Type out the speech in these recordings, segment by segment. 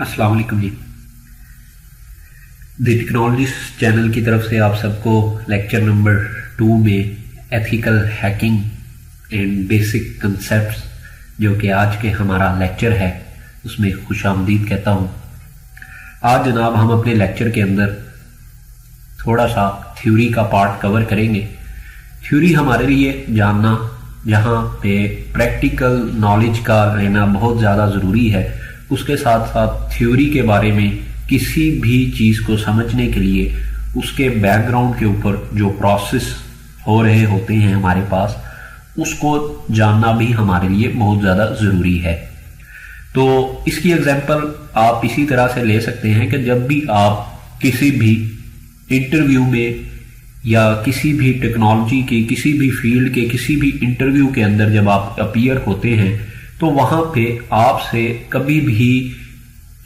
अस्सलाम वालेकुम जी। The technologist channel की तरफ से आप सबको लेक्चर नंबर 2 में ethical hacking and basic concepts जो कि आज के हमारा लेक्चर है उसमें खुशामदीद कहता हूँ। आज जनाब हम अपने लेक्चर के अंदर थोड़ा सा थ्योरी का पार्ट कवर करेंगे। थ्योरी हमारे लिए जानना, जहाँ पे प्रैक्टिकल नॉलेज का रहना बहुत ज़्यादा ज़रूरी है, उसके साथ साथ थ्योरी के बारे में किसी भी चीज़ को समझने के लिए उसके बैकग्राउंड के ऊपर जो प्रोसेस हो रहे होते हैं हमारे पास, उसको जानना भी हमारे लिए बहुत ज़्यादा ज़रूरी है। तो इसकी एग्जांपल आप इसी तरह से ले सकते हैं कि जब भी आप किसी भी इंटरव्यू में या किसी भी टेक्नोलॉजी के किसी भी फील्ड के किसी भी इंटरव्यू के अंदर जब आप अपीयर होते हैं तो वहाँ पे आपसे कभी भी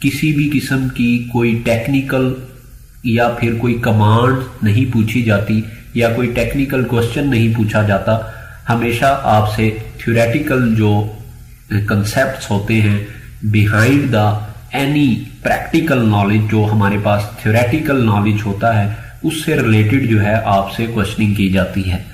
किसी भी किस्म की कोई टेक्निकल या फिर कोई कमांड नहीं पूछी जाती या कोई टेक्निकल क्वेश्चन नहीं पूछा जाता। हमेशा आपसे थ्योरेटिकल जो कंसेप्ट्स होते हैं behind the any practical knowledge, जो हमारे पास थ्योरेटिकल नॉलेज होता है, उससे रिलेटेड जो है आपसे क्वेश्चनिंग की जाती है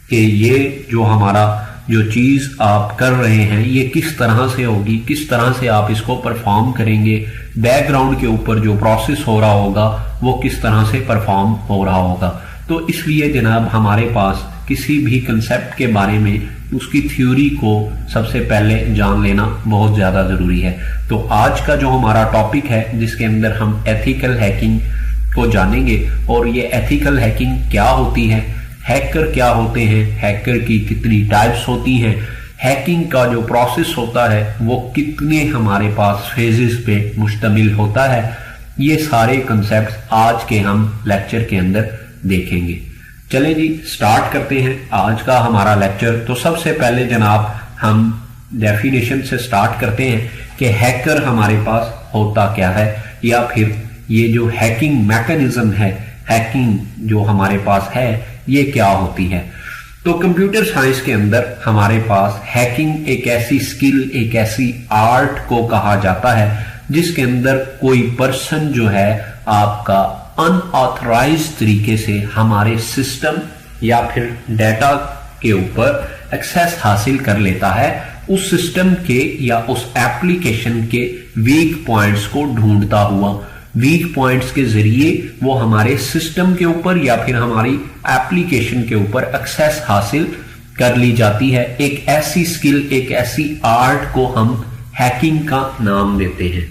कि ये जो हमारा जो चीज़ आप कर रहे हैं ये किस तरह से होगी, किस तरह से आप इसको परफॉर्म करेंगे, बैकग्राउंड के ऊपर जो प्रोसेस हो रहा होगा वो किस तरह से परफॉर्म हो रहा होगा। तो इसलिए जनाब हमारे पास किसी भी कंसेप्ट के बारे में उसकी थ्योरी को सबसे पहले जान लेना बहुत ज़्यादा ज़रूरी है। तो आज का जो हमारा टॉपिक है जिसके अंदर हम एथिकल हैकिंग को जानेंगे और ये एथिकल हैकिंग क्या होती है, हैकर क्या होते हैं, हैकर की कितनी टाइप्स होती हैं, हैकिंग का जो प्रोसेस होता है वो कितने हमारे पास फेजेस पे मुश्तमिल होता है, ये सारे कंसेप्ट्स आज के हम लेक्चर के अंदर देखेंगे। चलें जी स्टार्ट करते हैं आज का हमारा लेक्चर। तो सबसे पहले जनाब हम डेफिनेशन से स्टार्ट करते हैं कि हैकर हमारे पास होता क्या है, या फिर ये जो हैकिंग मैकेनिज्म है, हैकिंग जो हमारे पास है ये क्या होती है। तो कंप्यूटर साइंस के अंदर हमारे पास हैकिंग एक ऐसी स्किल, एक ऐसी आर्ट को कहा जाता है जिसके अंदर कोई पर्सन जो है आपका अनऑथराइज्ड तरीके से हमारे सिस्टम या फिर डाटा के ऊपर एक्सेस हासिल कर लेता है, उस सिस्टम के या उस एप्लीकेशन के वीक पॉइंट्स को ढूंढता हुआ। वीक पॉइंट्स के जरिए वो हमारे सिस्टम के ऊपर या फिर हमारी एप्लीकेशन के ऊपर एक्सेस हासिल कर ली जाती है। एक ऐसी स्किल, एक ऐसी आर्ट को हम हैकिंग का नाम देते हैं।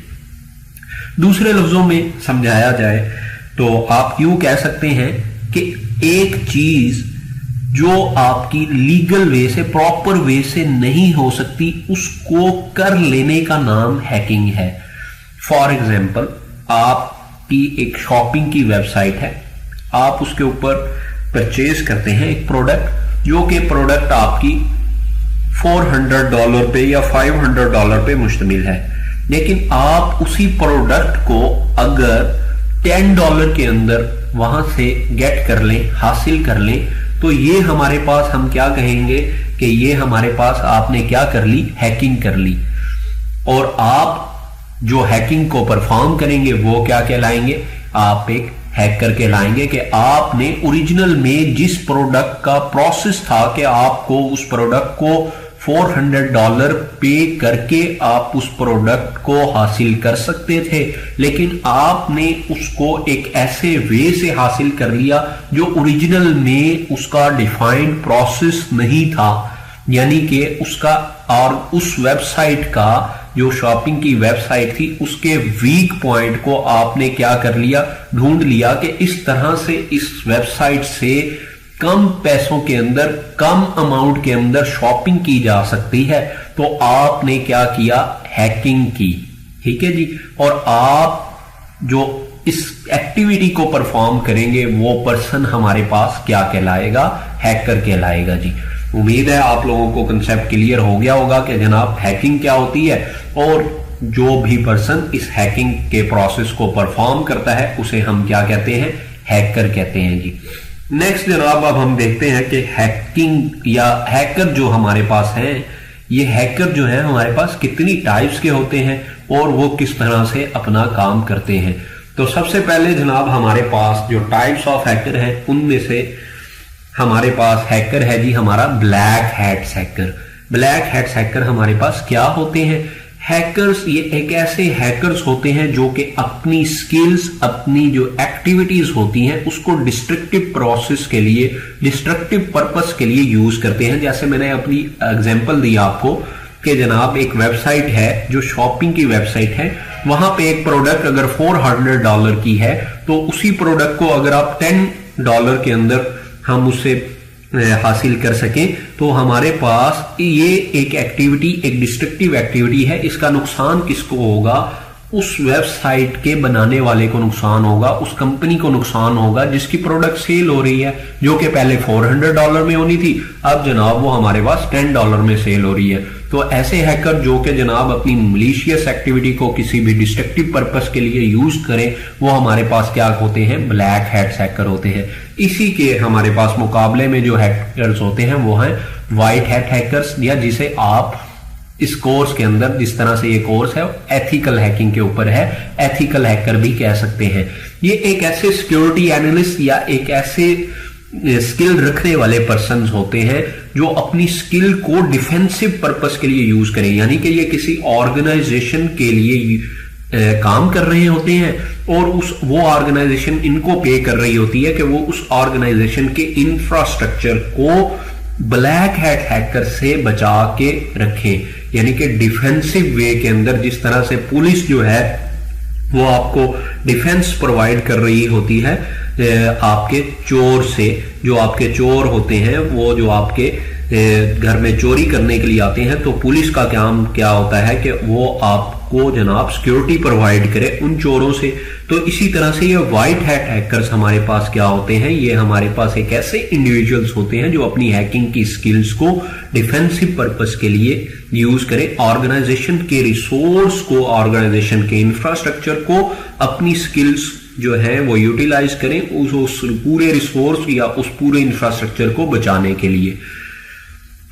दूसरे लफ्जों में समझाया जाए तो आप यूं कह सकते हैं कि एक चीज जो आपकी लीगल वे से, प्रॉपर वे से नहीं हो सकती, उसको कर लेने का नाम हैकिंग है। फॉर एग्जाम्पल, आपकी एक शॉपिंग की वेबसाइट है, आप उसके ऊपर परचेज करते हैं एक प्रोडक्ट, जो कि प्रोडक्ट आपकी $400 पे या $500 पे मुश्तमिल है, लेकिन आप उसी प्रोडक्ट को अगर $10 के अंदर वहां से गेट कर लें, हासिल कर लें, तो ये हमारे पास हम क्या कहेंगे कि ये हमारे पास आपने क्या कर ली, हैकिंग कर ली। और आप जो हैकिंग को परफॉर्म करेंगे वो क्या कहलाएंगे, आप एक हैकर कहलाएंगे कि आपने ओरिजिनल में जिस प्रोडक्ट का प्रोसेस था कि आपको उस प्रोडक्ट को $400 पे करके आप उस प्रोडक्ट को हासिल कर सकते थे, लेकिन आपने उसको एक ऐसे वे से हासिल कर लिया जो ओरिजिनल में उसका डिफाइंड प्रोसेस नहीं था। यानी कि उसका और उस वेबसाइट का जो शॉपिंग की वेबसाइट थी उसके वीक पॉइंट को आपने क्या कर लिया, ढूंढ लिया कि इस तरह से इस वेबसाइट से कम पैसों के अंदर, कम अमाउंट के अंदर शॉपिंग की जा सकती है। तो आपने क्या किया, हैकिंग की। ठीक है जी। और आप जो इस एक्टिविटी को परफॉर्म करेंगे वो पर्सन हमारे पास क्या कहलाएगा, हैकर कहलाएगा जी। उम्मीद है आप लोगों को कंसेप्ट क्लियर हो गया होगा कि जनाब हैकिंग क्या होती है, और जो भी पर्सन इस हैकिंग के प्रोसेस को परफॉर्म करता है उसे हम क्या कहते हैं, हैकर कहते हैं जी। नेक्स्ट जनाब अब हम देखते हैं कि हैकिंग या हैकर जो हमारे पास हैं, ये हैकर जो है हमारे पास कितनी टाइप्स के होते हैं और वो किस तरह से अपना काम करते हैं। तो सबसे पहले जनाब हमारे पास जो टाइप्स ऑफ हैकर है उनमें से हमारे पास हैकर है जी हमारा black hats hacker. Black hats hacker हमारे पास क्या होते हैं? हैकर्स ये एक ऐसे हैकर्स होते हैं जो कि अपनी स्किल्स, अपनी जो एक्टिविटीज होती हैं उसको डिस्ट्रक्टिव प्रोसेस के लिए, डिस्ट्रक्टिव पर्पस के लिए यूज करते हैं। जैसे मैंने अपनी एग्जांपल दी आपको कि जनाब एक वेबसाइट है जो शॉपिंग की वेबसाइट है, वहां पे एक प्रोडक्ट अगर $400 की है तो उसी प्रोडक्ट को अगर आप $10 के अंदर हम उससे हासिल कर सके तो हमारे पास ये एक एक्टिविटी, एक डिस्ट्रक्टिव एक्टिविटी है। इसका नुकसान किसको होगा? उस वेबसाइट के बनाने वाले को नुकसान होगा, उस कंपनी को नुकसान होगा जिसकी प्रोडक्ट सेल हो रही है, जो कि पहले $400 में होनी थी, अब जनाब वो हमारे पास $10 में सेल हो रही है। तो ऐसे हैकर जो कि जनाब अपनी मलिशियस एक्टिविटी को किसी भी डिस्ट्रक्टिव पर्पस के लिए यूज करें, वो हमारे पास क्या होते हैं? ब्लैक हैट्स हैकर होते हैं। इसी के हमारे पास मुकाबले में जो हैकर्स होते हैं वो हैं व्हाइट हैट हैकर्स, या जिसे आप इस कोर्स के अंदर, जिस तरह से ये कोर्स है एथिकल हैकिंग के ऊपर है, एथिकल हैकर भी कह सकते हैं। ये एक ऐसे सिक्योरिटी एनालिस्ट या एक ऐसे स्किल रखने वाले पर्सन होते हैं जो अपनी स्किल को डिफेंसिव पर्पस के लिए यूज करें, यानी कि ये किसी ऑर्गेनाइजेशन के लिए काम कर रहे होते हैं और वो ऑर्गेनाइजेशन इनको पे कर रही होती है कि वो उस ऑर्गेनाइजेशन के इंफ्रास्ट्रक्चर को ब्लैक हैट हैकर से बचा के रखें, यानी कि डिफेंसिव वे के अंदर। जिस तरह से पुलिस जो है वो आपको डिफेंस प्रोवाइड कर रही होती है आपके चोर से, जो आपके चोर होते हैं वो जो आपके घर में चोरी करने के लिए आते हैं, तो पुलिस का काम क्या होता है कि वो आपको जनाब सिक्योरिटी प्रोवाइड करे उन चोरों से। तो इसी तरह से ये व्हाइट हैट हैकर्स हमारे पास क्या होते हैं? ये हमारे पास एक ऐसे इंडिविजुअल्स होते हैं जो अपनी हैकिंग की स्किल्स को डिफेंसिव पर्पस के लिए यूज करें, ऑर्गेनाइजेशन के रिसोर्स को, ऑर्गेनाइजेशन के इंफ्रास्ट्रक्चर को अपनी स्किल्स जो है वो यूटिलाइज करें उस पूरे रिसोर्स या उस पूरे इंफ्रास्ट्रक्चर को बचाने के लिए।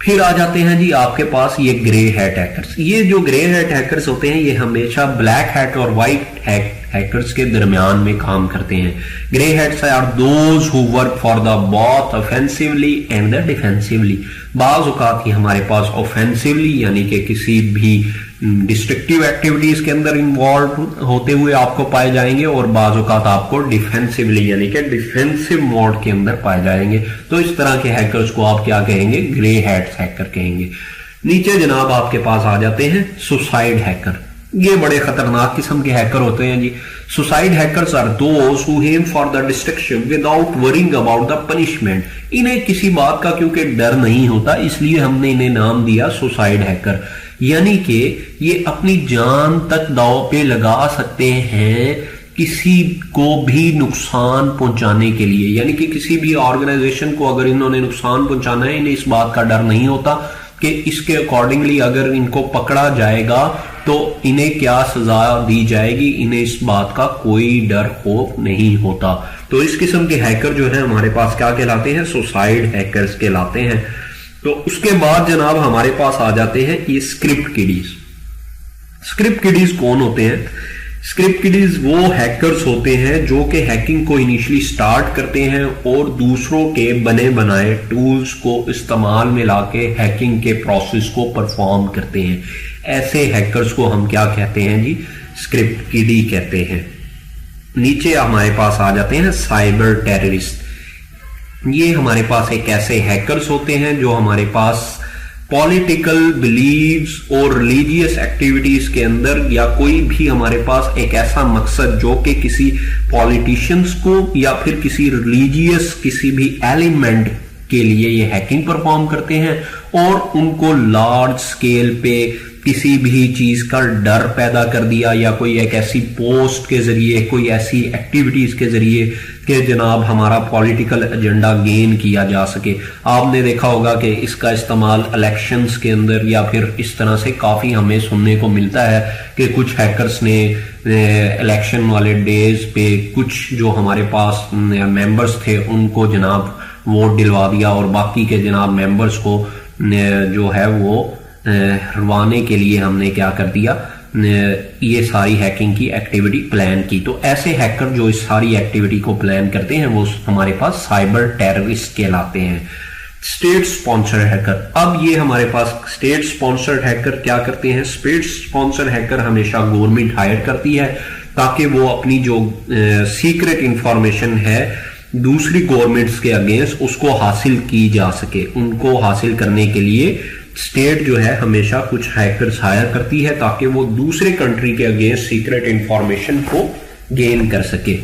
फिर आ जाते हैं जी आपके पास ये ग्रे हैट हैकर्स। ये जो ग्रे हैट हैकर्स होते हैं ये हमेशा ब्लैक हैट और व्हाइट हैकर्स के दरमियान में काम करते हैं। Grey hats are those who work for the both offensively and the defensively. बाज औकात ही हमारे पास ऑफेंसिवली यानी कि किसी भी डिस्ट्रक्टिव एक्टिविटीज के अंदर इन्वॉल्व होते हुए आपको पाए जाएंगे, और बाज औकात आपको डिफेंसिवली यानी कि डिफेंसिव मोड के अंदर पाए जाएंगे। तो इस तरह के हैकर्स को आप क्या कहेंगे? ग्रे हैट्स हैकर कहेंगे। नीचे जनाब आपके पास आ जाते हैं सुसाइड हैकर। ये बड़े खतरनाक किस्म के हैकर होते हैं जी। Suicide hackers are those who aim for the destruction without worrying about the punishment. इन्हें किसी बात का क्योंकि डर नहीं होता, इसलिए हमने इन्हें नाम दिया सुसाइड हैकर। यानी कि ये अपनी जान तक दांव पे लगा सकते हैं किसी को भी नुकसान पहुंचाने के लिए, यानी कि किसी भी ऑर्गेनाइजेशन को अगर इन्होंने नुकसान पहुंचाना है, इन्हें इस बात का डर नहीं होता कि इसके अकॉर्डिंगली अगर इनको पकड़ा जाएगा तो इन्हें क्या सजा दी जाएगी, इन्हें इस बात का कोई डर खौफ नहीं होता। तो इस किस्म के हैकर जो है हमारे पास क्या कहलाते हैं? सुसाइड हैकर्स कहलाते हैं। तो उसके बाद जनाब हमारे पास आ जाते हैं ये स्क्रिप्ट किडीज। स्क्रिप्ट किडीज कौन होते हैं? स्क्रिप्ट किडीज वो हैकर्स होते हैं जो कि हैकिंग को इनिशियली स्टार्ट करते हैं और दूसरों के बने बनाए टूल्स को इस्तेमाल में लाके हैकिंग के प्रोसेस को परफॉर्म करते हैं। ऐसे हैकर्स को हम क्या कहते हैं जी? स्क्रिप्ट किडी कहते हैं। नीचे हमारे पास आ जाते हैं साइबर टेररिस्ट। ये हमारे पास एक ऐसे हैकर्स होते हैं जो हमारे पास पॉलिटिकल बिलीव्स और रिलीजियस एक्टिविटीज के अंदर या कोई भी हमारे पास एक ऐसा मकसद जो कि किसी पॉलिटिशियंस को या फिर किसी रिलीजियस किसी भी एलिमेंट के लिए ये हैकिंग परफॉर्म करते हैं और उनको लार्ज स्केल पे किसी भी चीज का डर पैदा कर दिया या कोई एक ऐसी पोस्ट के जरिए, कोई ऐसी एक्टिविटीज के जरिए कि जनाब हमारा पॉलिटिकल एजेंडा गेन किया जा सके। आपने देखा होगा कि इसका इस्तेमाल इलेक्शंस के अंदर या फिर इस तरह से काफी हमें सुनने को मिलता है कि कुछ हैकर्स ने इलेक्शन वाले डेज पे कुछ जो हमारे पास मेंबर्स थे उनको जनाब वोट दिलवा दिया और बाकी के जनाब मेंबर्स को जो है वो हरवाने के लिए हमने क्या कर दिया, ये सारी हैकिंग की एक्टिविटी प्लान की। तो ऐसे हैकर जो इस सारी एक्टिविटी को प्लान करते हैं वो हमारे पास साइबर टेररिस्ट कहलाते हैं। स्टेट स्पॉन्सर्ड हैकर, अब ये हमारे पास स्टेट स्पॉन्सर्ड हैकर क्या करते हैं? स्टेट स्पॉन्सर्ड हैकर हमेशा गवर्नमेंट हायर करती है ताकि वो अपनी जो सीक्रेट इंफॉर्मेशन है दूसरी गवर्नमेंट्स के अगेंस्ट उसको हासिल की जा सके। उनको हासिल करने के लिए स्टेट जो है हमेशा कुछ हैकर्स हायर करती है ताकि वो दूसरे कंट्री के अगेंस्ट सीक्रेट इंफॉर्मेशन को गेन कर सके।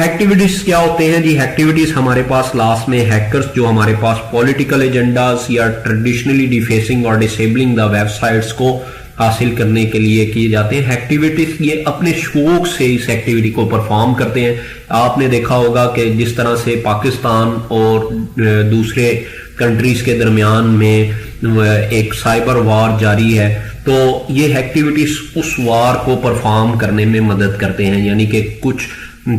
एक्टिविटीज क्या होते हैं जी? एक्टिविटीज हमारे पास लास्ट में हैकर्स जो हमारे पास पॉलिटिकल एजेंडास या ट्रेडिशनली डिफेसिंग और डिसेबलिंग द वेबसाइट्स को हासिल करने के लिए किए जाते हैं। एक्टिविटीज ये अपने शौक से इस एक्टिविटी को परफॉर्म करते हैं। आपने देखा होगा कि जिस तरह से पाकिस्तान और दूसरे कंट्रीज के दरमियान में एक साइबर वार जारी है, तो ये एक्टिविटीज उस वार को परफॉर्म करने में मदद करते हैं। यानी कि कुछ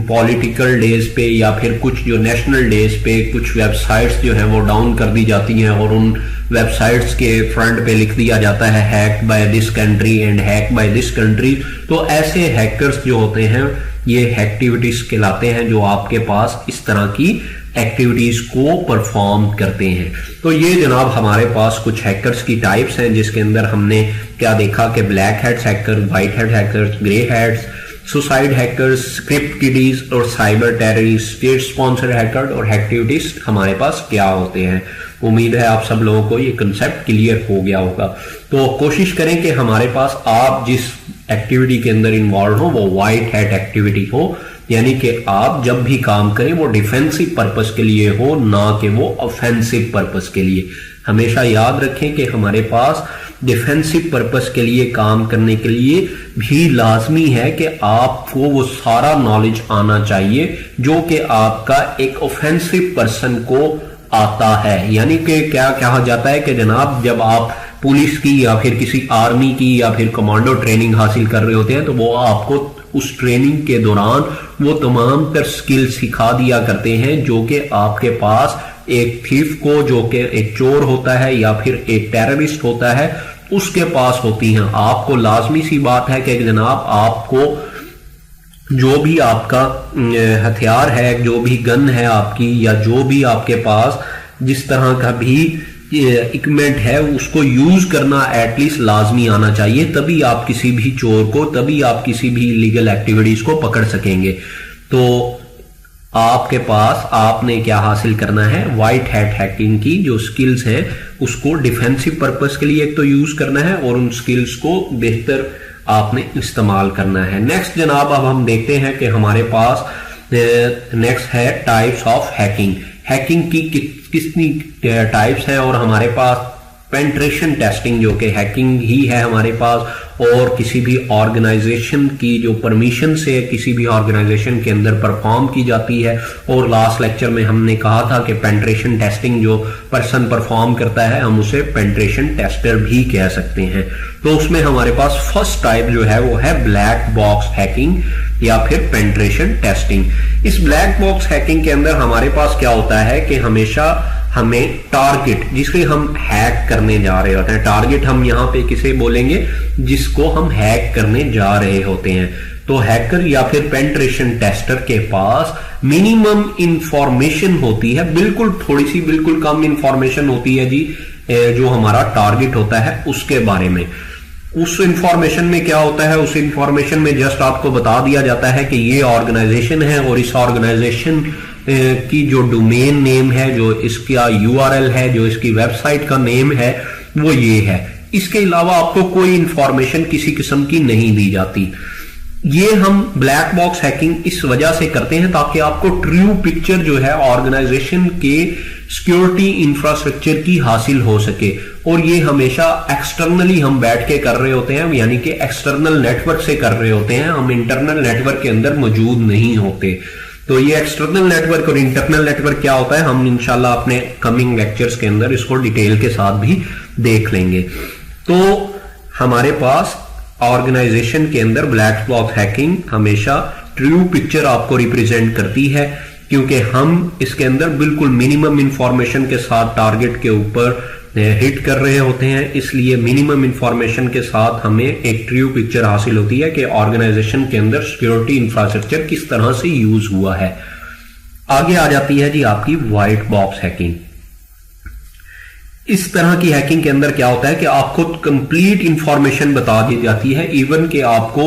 पॉलिटिकल डेज पे या फिर कुछ जो नेशनल डेज पे कुछ वेबसाइट्स जो है वो डाउन कर दी जाती हैं और उन वेबसाइट्स के फ्रंट पे लिख दिया जाता है hack by this country and hack by this country. तो ऐसे हैकर्स जो होते हैं ये एक्टिविटीज कहलाते हैं जो आपके पास इस तरह की एक्टिविटीज को परफॉर्म करते हैं। तो ये जनाब हमारे पास कुछ हैकर्स की टाइप्स हैं जिसके अंदर हमने क्या देखा कि black hats hacker, white hat hackers, grey hats, suicide hackers, script kiddies और cyber terrorist, state sponsored hacker और एक्टिविटीज हमारे पास क्या होते हैं। उम्मीद है आप सब लोगों को ये कंसेप्ट क्लियर हो गया होगा। तो कोशिश करें कि हमारे पास आप जिस एक्टिविटी के अंदर इन्वॉल्व हो वो व्हाइट हैट एक्टिविटी हो, यानी कि आप जब भी काम करें वो डिफेंसिव पर्पस के लिए हो, ना कि वो ऑफेंसिव पर्पस के लिए। हमेशा याद रखें कि हमारे पास डिफेंसिव पर्पस के लिए काम करने के लिए भी लाजमी है कि आपको वो सारा नॉलेज आना चाहिए जो कि आपका एक ऑफेंसिव पर्सन को आता है। यानी कि क्या कहा जाता है कि जनाब जब आप पुलिस की या फिर किसी आर्मी की या फिर कमांडो ट्रेनिंग हासिल कर रहे होते हैं तो वो आपको उस ट्रेनिंग के दौरान वो तमाम तर स्किल सिखा दिया करते हैं जो कि आपके पास एक थीफ को, जो कि एक चोर होता है या फिर एक टेररिस्ट होता है, उसके पास होती हैं। आपको लाजमी सी बात है कि जनाब आपको जो भी आपका हथियार है, जो भी गन है आपकी, या जो भी आपके पास जिस तरह का भी इक्विपमेंट है उसको यूज करना एटलीस्ट लाजमी आना चाहिए। तभी आप किसी भी चोर को, तभी आप किसी भी इलीगल एक्टिविटीज को पकड़ सकेंगे। तो आपके पास आपने क्या हासिल करना है? व्हाइट हैट हैकिंग की जो स्किल्स हैं उसको डिफेंसिव पर्पस के लिए एक तो यूज करना है और उन स्किल्स को बेहतर आपने इस्तेमाल करना है। नेक्स्ट जनाब अब हम देखते हैं कि हमारे पास नेक्स्ट है टाइप्स ऑफ हैकिंग। हैकिंग की कितनी टाइप्स हैं और हमारे पास पेंट्रेशन टेस्टिंग जो कि हैकिंग ही है हमारे पास, और किसी भी ऑर्गेनाइजेशन की जो परमिशन से किसी भी ऑर्गेनाइजेशन के अंदर परफॉर्म की जाती है। और लास्ट लेक्चर में हमने कहा था कि पेंट्रेशन टेस्टिंग जो पर्सन परफॉर्म करता है हम उसे पेंट्रेशन टेस्टर भी कह सकते हैं। तो उसमें हमारे पास फर्स्ट टाइप जो है वो है ब्लैक बॉक्स हैकिंग या फिर पेंट्रेशन टेस्टिंग। इस ब्लैक बॉक्स हैकिंग के अंदर हमारे पास क्या होता है कि हमेशा हमें टारगेट जिसके हम हैक करने जा रहे होते हैं, टारगेट हम यहां पे किसे बोलेंगे? जिसको हम हैक करने जा रहे होते हैं। तो हैकर या फिर पेंट्रेशन टेस्टर के पास मिनिमम इंफॉर्मेशन होती है, बिल्कुल थोड़ी सी, बिल्कुल कम इंफॉर्मेशन होती है जी जो हमारा टारगेट होता है उसके बारे में। उस इंफॉर्मेशन में क्या होता है? उस इंफॉर्मेशन में जस्ट आपको बता दिया जाता है कि ये ऑर्गेनाइजेशन है और इस ऑर्गेनाइजेशन की जो डोमेन नेम है, जो इसका यूआरएल है, जो इसकी वेबसाइट का नेम है वो ये है। इसके अलावा आपको कोई इंफॉर्मेशन किसी किस्म की नहीं दी जाती। ये हम ब्लैक बॉक्स हैकिंग इस वजह से करते हैं ताकि आपको ट्रू पिक्चर जो है ऑर्गेनाइजेशन के सिक्योरिटी इंफ्रास्ट्रक्चर की हासिल हो सके। और ये हमेशा एक्सटर्नली हम बैठ के कर रहे होते हैं, यानी कि एक्सटर्नल नेटवर्क से कर रहे होते हैं, हम इंटरनल नेटवर्क के अंदर मौजूद नहीं होते। तो ये एक्सटर्नल नेटवर्क और इंटरनल नेटवर्क क्या होता है हम इंशाल्लाह अपने कमिंग लेक्चर्स के अंदर इसको डिटेल के साथ भी देख लेंगे। तो हमारे पास ऑर्गेनाइजेशन के अंदर ब्लैक बॉक्स हैकिंग हमेशा ट्रू पिक्चर आपको रिप्रेजेंट करती है, क्योंकि हम इसके अंदर बिल्कुल मिनिमम इंफॉर्मेशन के साथ टारगेट के ऊपर हिट कर रहे होते हैं, इसलिए मिनिमम इंफॉर्मेशन के साथ हमें एक ट्रू पिक्चर हासिल होती है कि ऑर्गेनाइजेशन के अंदर सिक्योरिटी इंफ्रास्ट्रक्चर किस तरह से यूज हुआ है। आगे आ जाती है जी आपकी व्हाइट बॉक्स हैकिंग। इस तरह की हैकिंग के अंदर क्या होता है कि आपको कंप्लीट इंफॉर्मेशन बता दी जाती है, इवन कि आपको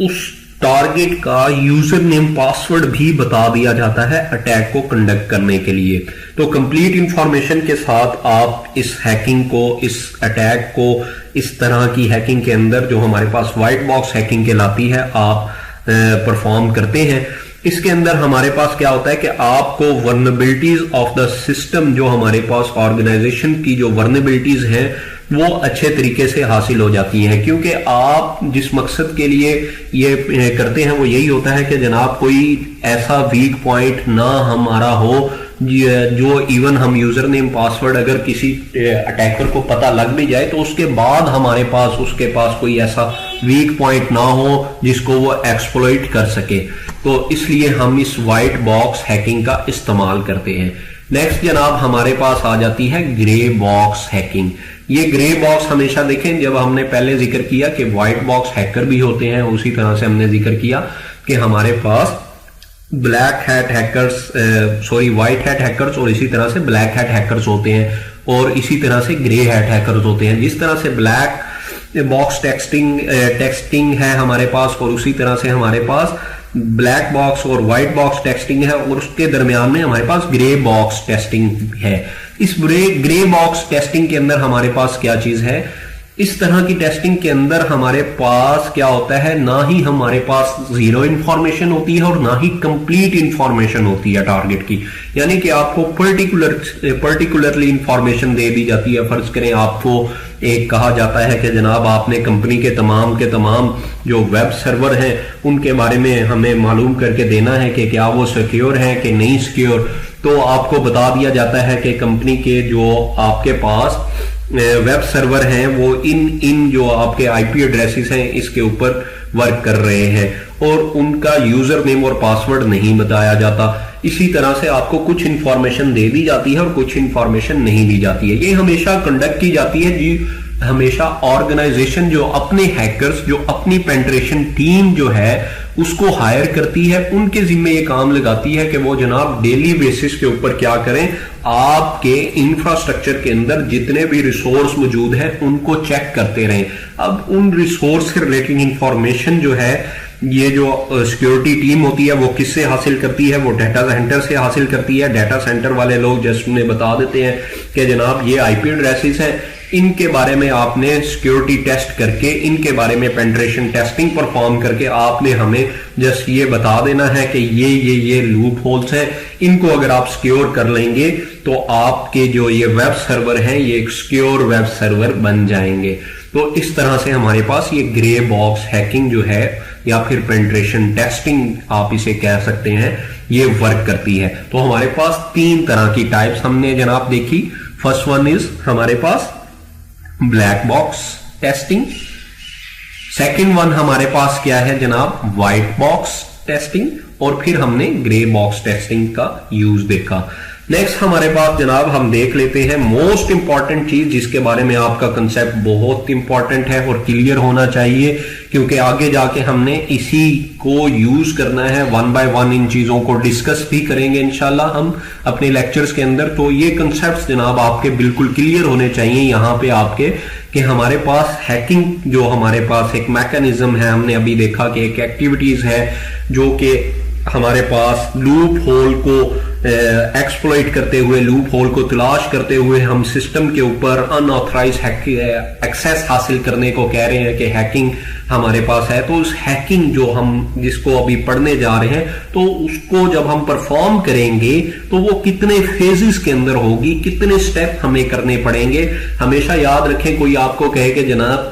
उस टारगेट का यूजर नेम पासवर्ड भी बता दिया जाता है अटैक को कंडक्ट करने के लिए। तो कंप्लीट इंफॉर्मेशन के साथ आप इस हैकिंग को, इस अटैक को, इस तरह की हैकिंग के अंदर जो हमारे पास व्हाइट बॉक्स हैकिंग कहलाती है, आप परफॉर्म करते हैं। इसके अंदर हमारे पास क्या होता है कि आपको वर्नेबिलिटीज ऑफ द सिस्टम, जो हमारे पास ऑर्गेनाइजेशन की जो वर्नेबिलिटीज हैं वो अच्छे तरीके से हासिल हो जाती हैं, क्योंकि आप जिस मकसद के लिए ये करते हैं वो यही होता है कि जनाब कोई ऐसा वीक पॉइंट ना हमारा हो जो इवन हम यूजर नेम पासवर्ड अगर किसी अटैकर को पता लग भी जाए तो उसके बाद हमारे पास उसके पास कोई ऐसा वीक पॉइंट ना हो जिसको वो एक्सप्लॉइट कर सके। तो इसलिए हम इस व्हाइट बॉक्स हैकिंग का इस्तेमाल करते हैं। नेक्स्ट जनाब हमारे पास आ जाती है ग्रे बॉक्स हैकिंग। ये ग्रे बॉक्स हमेशा देखें, जब हमने पहले जिक्र किया कि व्हाइट बॉक्स हैकर भी होते हैं, उसी तरह से हमने जिक्र किया कि हमारे पास black hat hackers, white hat hackers और इसी तरह से ब्लैक हैट हैकर्स होते हैं और इसी तरह से ग्रे हैट हैकर्स होते हैं। जिस तरह से ब्लैक बॉक्स टेक्सटिंग है हमारे पास और उसी तरह से हमारे पास ब्लैक बॉक्स और व्हाइट बॉक्स टेस्टिंग है और उसके दरमियान में हमारे पास ग्रे बॉक्स टेस्टिंग है। इस ग्रे बॉक्स टेस्टिंग के अंदर हमारे पास क्या चीज है, इस तरह की टेस्टिंग के अंदर हमारे पास क्या होता है, ना ही हमारे पास जीरो इंफॉर्मेशन होती है और ना ही कंप्लीट इंफॉर्मेशन होती है टारगेट की, यानी कि आपको पर्टिकुलरली इंफॉर्मेशन दे दी जाती है। फर्ज करें आपको एक कहा जाता है कि जनाब आपने कंपनी के तमाम जो वेब सर्वर हैं उनके बारे में हमें मालूम करके देना है कि क्या वो सिक्योर है कि नहीं सिक्योर। तो आपको बता दिया जाता है कि कंपनी के जो आपके पास वेब सर्वर हैं वो इन जो आपके आईपी एड्रेसेस हैं इसके ऊपर वर्क कर रहे हैं और उनका यूजर नेम और पासवर्ड नहीं बताया जाता। इसी तरह से आपको कुछ इंफॉर्मेशन दे दी जाती है और कुछ इंफॉर्मेशन नहीं दी जाती है। ये हमेशा कंडक्ट की जाती है जी, हमेशा ऑर्गेनाइजेशन जो अपने हैकर्स, जो अपनी पेंट्रेशन टीम जो है उसको हायर करती है, उनके जिम्मे ये काम लगाती है कि वो जनाब डेली बेसिस के ऊपर क्या करें, आपके इंफ्रास्ट्रक्चर के अंदर जितने भी रिसोर्स मौजूद हैं उनको चेक करते रहें। अब उन रिसोर्स से रिलेटेड इंफॉर्मेशन जो है ये जो सिक्योरिटी टीम होती है वो किससे हासिल करती है, वो डाटा सेंटर से हासिल करती है। डाटा सेंटर वाले लोग जस्ट उन्हें बता देते हैं कि जनाब ये आईपी एड्रेसेस हैं, इनके बारे में आपने सिक्योरिटी टेस्ट करके, इनके बारे में पेनिट्रेशन टेस्टिंग परफॉर्म करके आपने हमें जस्ट ये बता देना है कि ये लूप होल्स हैं, इनको अगर आप सिक्योर कर लेंगे तो आपके जो ये वेब सर्वर हैं ये एक सिक्योर वेब सर्वर बन जाएंगे। तो इस तरह से हमारे पास ये ग्रे बॉक्स हैकिंग जो है या फिर पेनिट्रेशन टेस्टिंग आप इसे कह सकते हैं, ये वर्क करती है। तो हमारे पास 3 तरह की टाइप्स हमने जनाब देखी। फर्स्ट वन इज हमारे पास black box testing, second one हमारे पास क्या है जनाब, व्हाइट बॉक्स टेस्टिंग, और फिर हमने ग्रे बॉक्स टेस्टिंग का यूज देखा। नेक्स्ट हमारे पास जनाब हम देख लेते हैं मोस्ट इंपॉर्टेंट चीज जिसके बारे में आपका कंसेप्ट बहुत इंपॉर्टेंट है और क्लियर होना चाहिए, क्योंकि आगे जाके हमने इसी को यूज करना है। 1 बाय 1 इन चीजों को डिस्कस भी करेंगे इंशाल्लाह हम अपने लेक्चर्स के अंदर। तो ये कंसेप्ट जनाब आपके बिल्कुल क्लियर होने चाहिए यहाँ पे आपके, कि हमारे पास हैकिंग जो हमारे पास एक मैकेनिज्म है, हमने अभी देखा कि एक एक्टिविटीज है जो कि हमारे पास लूप होल को एक्सप्लॉइट करते हुए, लूप होल को तलाश करते हुए हम सिस्टम के ऊपर अनऑथराइज एक्सेस हासिल करने को कह रहे हैं कि हैकिंग हमारे पास है। तो उस हैकिंग जो हम जिसको अभी पढ़ने जा रहे हैं, तो उसको जब हम परफॉर्म करेंगे तो वो कितने फेजेस के अंदर होगी, कितने स्टेप हमें करने पड़ेंगे। हमेशा याद रखें, कोई आपको कहे कि जनाब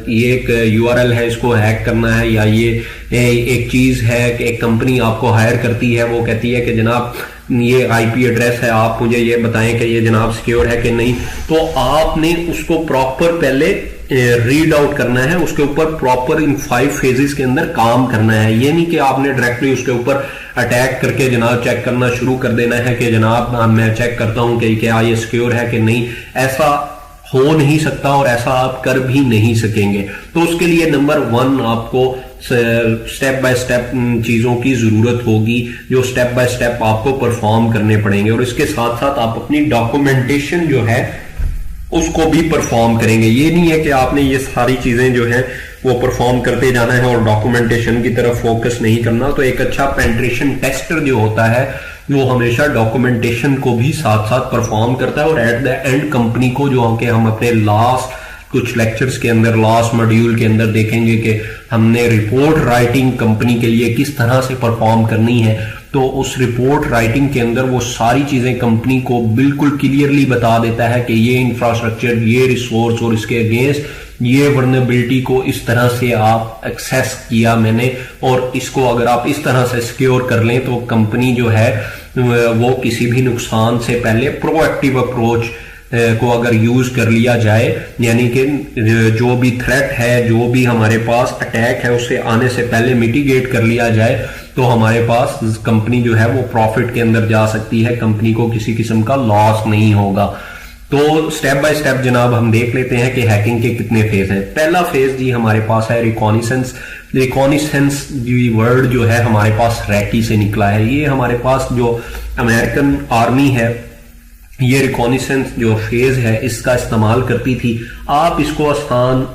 ये एक यूआरएल है इसको हैक करना है, या ये एक चीज है कि एक कंपनी आपको हायर करती है, वो कहती है कि जनाब ये आईपी एड्रेस है, आप मुझे ये बताएं कि ये जनाब सिक्योर है कि नहीं, तो आपने उसको प्रॉपर पहले रीड आउट करना है, उसके ऊपर प्रॉपर इन 5 फेजेस के अंदर काम करना है। ये नहीं कि आपने डायरेक्टली उसके ऊपर अटैक करके जनाब चेक करना शुरू कर देना है कि जनाब मैं चेक करता हूं कि क्या ये सिक्योर है कि नहीं। ऐसा हो नहीं सकता और ऐसा आप कर भी नहीं सकेंगे। तो उसके लिए नंबर 1 आपको स्टेप बाय स्टेप चीजों की जरूरत होगी, जो स्टेप बाय स्टेप आपको परफॉर्म करने पड़ेंगे, और इसके साथ साथ आप अपनी डॉक्यूमेंटेशन जो है उसको भी परफॉर्म करेंगे। ये नहीं है कि आपने ये सारी चीजें जो है वो परफॉर्म करते जाना है और डॉक्यूमेंटेशन की तरफ फोकस नहीं करना। तो एक अच्छा पेनिट्रेशन टेस्टर जो होता है वो हमेशा डॉक्यूमेंटेशन को भी साथ साथ परफॉर्म करता है, और एट द एंड कंपनी को जो कि हम अपने लास्ट कुछ लेक्चर्स के अंदर, लास्ट मॉड्यूल के अंदर देखेंगे कि हमने रिपोर्ट राइटिंग कंपनी के लिए किस तरह से परफॉर्म करनी है। तो उस रिपोर्ट राइटिंग के अंदर वो सारी चीजें कंपनी को बिल्कुल क्लियरली बता देता है कि ये इंफ्रास्ट्रक्चर, ये रिसोर्स और इसके अगेंस्ट ये वर्नेबिलिटी को इस तरह से आप एक्सेस किया मैंने, और इसको अगर आप इस तरह से सिक्योर कर लें तो कंपनी जो है वो किसी भी नुकसान से पहले प्रोएक्टिव अप्रोच को अगर यूज कर लिया जाए, यानी कि जो भी थ्रेट है, जो भी हमारे पास अटैक है, उससे आने से पहले मिटिगेट कर लिया जाए, तो हमारे पास कंपनी जो है वो प्रॉफिट के अंदर जा सकती है, कंपनी को किसी किस्म का लॉस नहीं होगा। तो स्टेप बाय स्टेप जनाब हम देख लेते हैं कि हैकिंग के कितने फेज हैं। पहला फेज जी हमारे पास है रिकॉनिसेंस। रिकॉनिसेंस वर्ड जो है हमारे पास रैकी से निकला है। ये हमारे पास जो अमेरिकन आर्मी है, ये रिकॉनिसेंस जो फेज है इसका इस्तेमाल करती थी। आप इसको आसान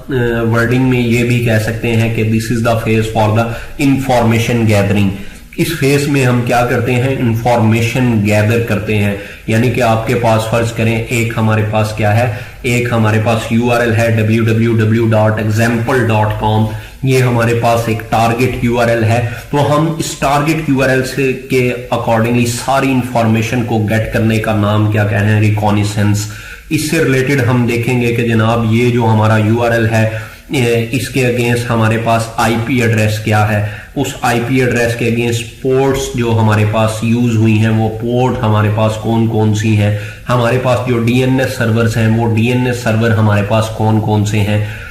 वर्डिंग में ये भी कह सकते हैं कि this is the phase for the information gathering. इस फेज में हम क्या करते हैं, इंफॉर्मेशन गैदर करते हैं, यानी कि आपके पास फर्ज करें एक हमारे पास क्या है, एक हमारे पास URL है www.example.com, ये हमारे पास एक टारगेट URL है। तो हम इस टारगेट URL से के अकॉर्डिंगली सारी इंफॉर्मेशन को गेट करने का नाम क्या कह रहे हैं, रिकॉनिसेंस। इससे रिलेटेड हम देखेंगे कि जनाब ये जो हमारा URL है इसके अगेंस्ट हमारे पास IP एड्रेस क्या है, उस IP एड्रेस के अगेंस्ट पोर्ट्स जो हमारे पास यूज हुई हैं वो पोर्ट हमारे पास कौन कौन सी हैं, हमारे पास जो DNS सर्वर्स हैं वो DNS सर्वर हमारे पास कौन कौन से हैं,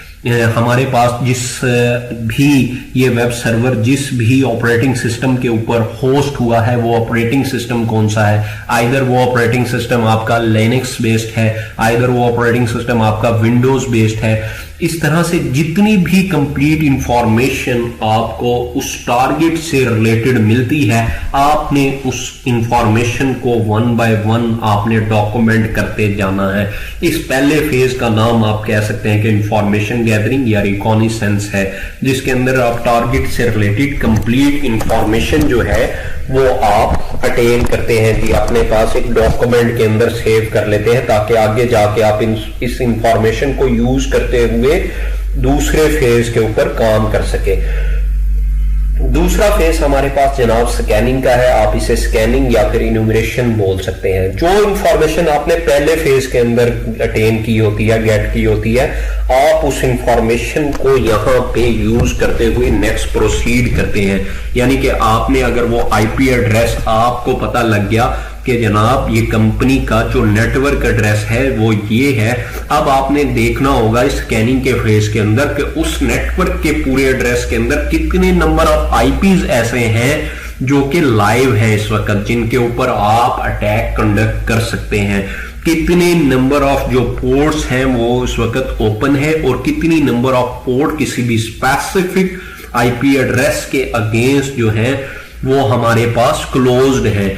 हमारे पास जिस भी ये वेब सर्वर जिस भी ऑपरेटिंग सिस्टम के ऊपर होस्ट हुआ है वो ऑपरेटिंग सिस्टम कौन सा है, आइदर वो ऑपरेटिंग सिस्टम आपका लिनक्स बेस्ड है, आइदर वो ऑपरेटिंग सिस्टम आपका विंडोज बेस्ड है। इस तरह से जितनी भी कंप्लीट इंफॉर्मेशन आपको उस टारगेट से रिलेटेड मिलती है, आपने उस इंफॉर्मेशन को 1 बाय 1 आपने डॉक्यूमेंट करते जाना है। इस पहले फेज का नाम आप कह सकते हैं कि इंफॉर्मेशन गैदरिंग या रिकॉनिसेंस है, जिसके अंदर आप टारगेट से रिलेटेड कंप्लीट इंफॉर्मेशन जो है वो आप अटेन करते हैं जी, अपने पास एक डॉक्यूमेंट के अंदर सेव कर लेते हैं, ताकि आगे जाके आप इस इंफॉर्मेशन को यूज करते हुए दूसरे फेज के ऊपर काम कर सके। दूसरा फेज हमारे पास जनाब स्कैनिंग का है। आप इसे स्कैनिंग या फिर इन्यूमरेशन बोल सकते हैं। जो इंफॉर्मेशन आपने पहले फेज के अंदर अटेन की होती है, गेट की होती है, आप उस इंफॉर्मेशन को यहां पे यूज करते हुए नेक्स्ट प्रोसीड करते हैं। यानी कि आपने अगर वो IP एड्रेस आपको पता लग गया कि जनाब ये कंपनी का जो नेटवर्क एड्रेस है वो ये है, अब आपने देखना होगा इस स्कैनिंग के फेज के अंदर कि उस नेटवर्क के पूरे एड्रेस के अंदर कितने नंबर ऑफ IPs ऐसे हैं जो कि लाइव है इस वक्त, जिनके ऊपर आप अटैक कंडक्ट कर सकते हैं, कितने नंबर ऑफ जो पोर्ट्स हैं वो इस वक्त ओपन है, और कितनी नंबर ऑफ पोर्ट किसी भी स्पेसिफिक IP एड्रेस के अगेंस्ट जो है वो हमारे पास क्लोज्ड है,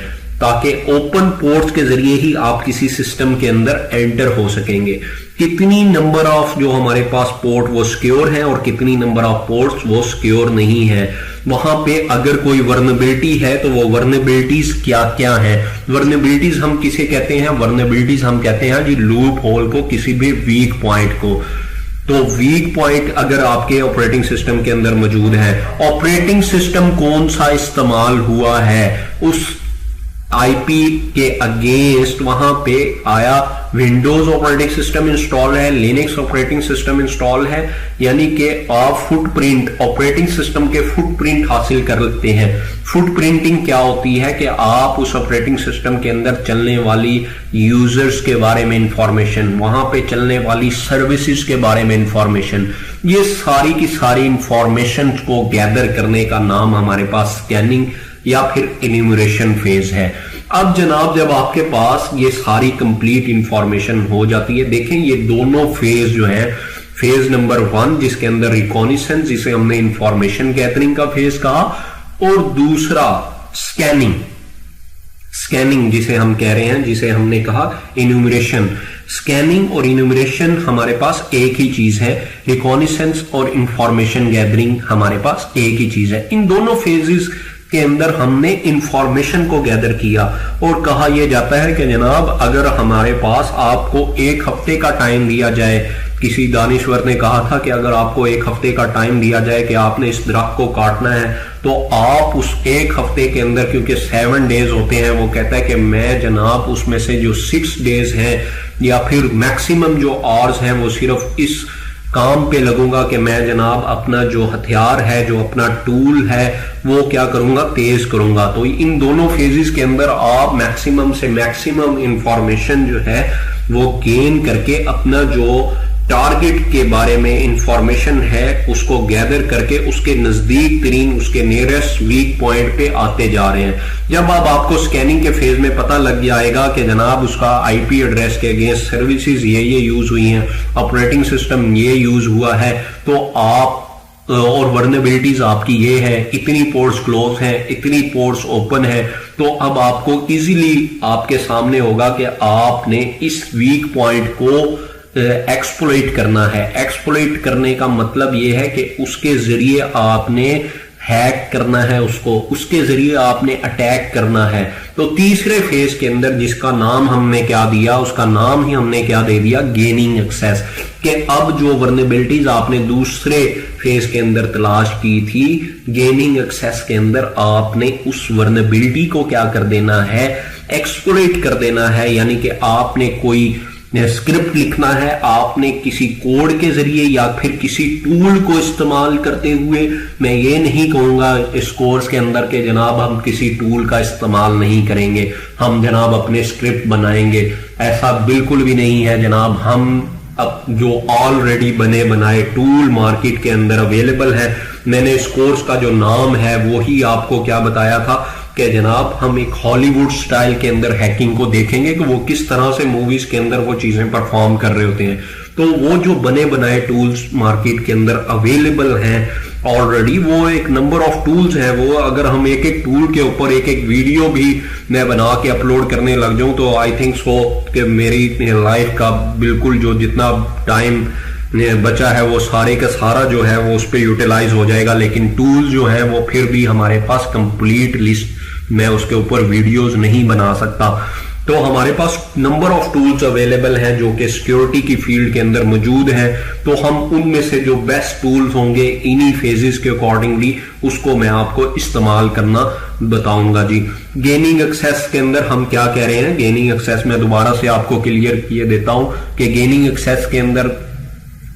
ताकि ओपन पोर्ट्स के जरिए ही आप किसी सिस्टम के अंदर एंटर हो सकेंगे। कितनी नंबर ऑफ जो हमारे पास पोर्ट वो सिक्योर है और कितनी नंबर ऑफ पोर्ट्स वो सिक्योर नहीं है। वहां पे अगर कोई वर्नेबिलिटी है तो वो वर्नेबिलिटीज क्या क्या है। वर्नेबिलिटीज हम किसे कहते हैं, वर्नेबिलिटीज हम कहते हैं जी लूप होल को, किसी भी वीक पॉइंट को। तो वीक पॉइंट अगर आपके ऑपरेटिंग सिस्टम के अंदर मौजूद है, ऑपरेटिंग सिस्टम कौन सा इस्तेमाल हुआ है, उस आईपी के अगेंस्ट वहां पे आया विंडोज ऑपरेटिंग सिस्टम इंस्टॉल है, लिनक्स ऑपरेटिंग सिस्टम इंस्टॉल है, यानी कि आप फुटप्रिंट, ऑपरेटिंग सिस्टम के फुटप्रिंट हासिल कर लेते हैं। फुटप्रिंटिंग क्या होती है कि आप उस ऑपरेटिंग सिस्टम के अंदर चलने वाली यूजर्स के बारे में इंफॉर्मेशन, वहां पे चलने वाली सर्विसेज के बारे में इंफॉर्मेशन, ये सारी की सारी इंफॉर्मेशन को गैदर करने का नाम हमारे पास स्कैनिंग या फिर इन्यूमरेशन फेज है। अब जनाब जब आपके पास ये सारी कंप्लीट इंफॉर्मेशन हो जाती है, देखें ये दोनों फेज जो है, फेज नंबर 1 जिसके अंदर रिकॉनिसेंस, जिसे हमने इंफॉर्मेशन गैदरिंग का फेज कहा, और दूसरा स्कैनिंग, स्कैनिंग जिसे हम कह रहे हैं, जिसे हमने कहा इन्यूमरेशन। स्कैनिंग और इन्यूमरेशन हमारे पास एक ही चीज है, रिकॉनिसेंस और इंफॉर्मेशन गैदरिंग हमारे पास एक ही चीज है। इन दोनों फेजेस के अंदर हमने इंफॉर्मेशन को गैदर किया और कहा यह जाता है कि जनाब अगर हमारे पास आपको 1 हफ्ते का टाइम दिया जाए, किसी दानिश्वर ने कहा था कि अगर आपको 1 हफ्ते का टाइम दिया जाए कि आपने इस दरख्त को काटना है, तो आप उस 1 हफ्ते के अंदर, क्योंकि 7 डेज होते हैं, वो कहता है कि मैं जनाब उसमें से जो 6 डेज हैं या फिर मैक्सिमम जो आवर्स हैं वो सिर्फ इस काम पे लगूंगा कि मैं जनाब अपना जो हथियार है, जो अपना टूल है, वो क्या करूंगा, तेज करूंगा। तो इन दोनों फेजेस के अंदर आप मैक्सिमम से मैक्सिमम इंफॉर्मेशन जो है वो गेन करके अपना जो टारगेट के बारे में इंफॉर्मेशन है उसको गैदर करके उसके नजदीक तरीन, उसके नियरेस्ट वीक पॉइंट पे आते जा रहे हैं। जब अब आपको स्कैनिंग के फेज में पता लग जाएगा कि जनाब उसका आईपी एड्रेस के अगेंस्ट सर्विसेज ये यूज हुई हैं, ऑपरेटिंग सिस्टम ये यूज हुआ है, तो आप और वर्नेबिलिटीज आपकी ये है, इतनी पोर्ट्स क्लोज हैं, इतनी पोर्ट्स ओपन है, तो अब आपको इजीली आपके सामने होगा कि आपने इस वीक पॉइंट को एक्सप्लॉइट करना है। एक्सप्लॉइट करने का मतलब यह है कि उसके जरिए आपने हैक करना है, उसके जरिए आपने अटैक करना है। तो तीसरे फेज के अंदर जिसका नाम हमने क्या दिया, उसका नाम ही हमने क्या दे दिया, गेनिंग एक्सेस, कि अब जो वर्नेबिलिटीज आपने दूसरे फेज के अंदर तलाश की थी, गेनिंग एक्सेस के अंदर आपने उस वर्नेबिलिटी को क्या कर देना है, एक्सप्लॉइट कर देना है। यानी कि आपने कोई स्क्रिप्ट लिखना है, आपने किसी कोड के जरिए या फिर किसी टूल को इस्तेमाल करते हुए, मैं ये नहीं कहूंगा इस कोर्स के अंदर के जनाब हम किसी टूल का इस्तेमाल नहीं करेंगे, हम जनाब अपने स्क्रिप्ट बनाएंगे, ऐसा बिल्कुल भी नहीं है जनाब। हम अब जो ऑलरेडी बने बनाए टूल मार्केट के अंदर अवेलेबल है, मैंने इस कोर्स का जो नाम है वो ही आपको क्या बताया था कि जनाब हम एक हॉलीवुड स्टाइल के अंदर हैकिंग को देखेंगे कि वो किस तरह से मूवीज के अंदर वो चीजें परफॉर्म कर रहे होते हैं। तो वो जो बने बनाए टूल्स मार्केट के अंदर अवेलेबल हैं ऑलरेडी, वो एक नंबर ऑफ टूल्स हैं। वो अगर हम एक एक टूल के ऊपर एक एक वीडियो भी मैं बना के अपलोड करने लग जाऊं तो आई थिंक सो कि मेरी लाइफ का बिल्कुल जो जितना टाइम बचा है वो सारे का सारा जो है वो उस पर यूटिलाइज हो जाएगा। लेकिन टूल जो है वो फिर भी हमारे पास कंप्लीट लिस्ट, मैं उसके ऊपर वीडियोस नहीं बना सकता। तो हमारे पास नंबर ऑफ टूल्स अवेलेबल हैं जो कि सिक्योरिटी की फील्ड के अंदर मौजूद हैं। तो हम उनमें से जो बेस्ट टूल्स होंगे इन्हीं फेजेस के अकॉर्डिंगली उसको मैं आपको इस्तेमाल करना बताऊंगा जी। गेनिंग एक्सेस के अंदर हम क्या कह रहे हैं, गेनिंग एक्सेस में दोबारा से आपको क्लियर किए देता हूं कि गेनिंग एक्सेस के अंदर